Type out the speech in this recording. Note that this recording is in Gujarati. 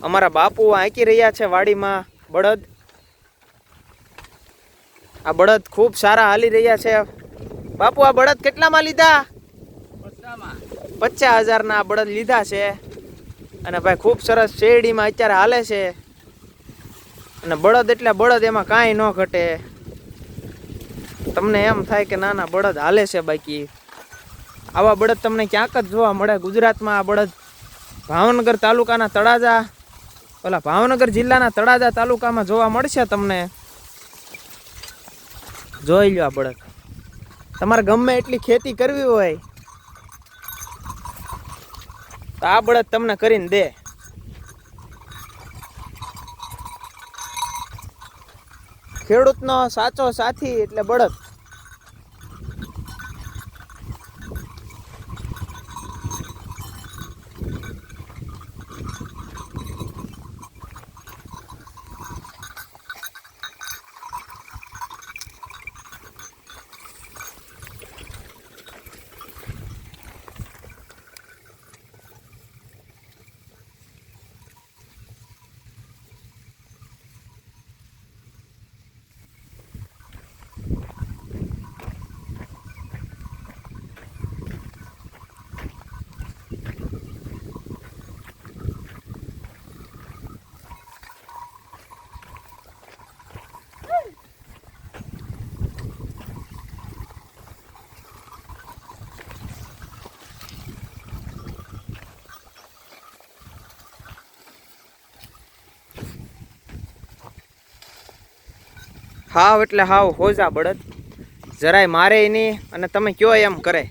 અમારા બાપુ આંકી રહ્યા છે વાડીમાં બળદ. આ બળદ ખૂબ સારા હાલી રહ્યા છે. બાપુ આ બળદ કેટલામાં લીધા? 50,000 ના બળદ લીધા છે. અને ભાઈ ખૂબ સરસ શેરડીમાં અત્યારે હાલે છે. અને બળદ એટલે બળદ, એમાં કાંઈ ન ઘટે. તમને એમ થાય કે નાના બળદ હાલે છે, બાકી આવા બળદ તમને ક્યાંક જ જોવા મળે ગુજરાતમાં. આ બળદ ભાવનગર તાલુકાના તળાજા, ભાવનગર જિલ્લાના તળાજા તાલુકામાં જોવા મળશે તમને. જોઈ લો આ બળદ. તમારે ગમે એટલી ખેતી કરવી હોય તો આ બળદ તમને કરીને દે. ખેડૂતનો સાચો સાથી એટલે બળદ. હાવ એટલે હાવ હોજા બળદ, જરાય મારે નહીં અને તમે કયો એમ કરે.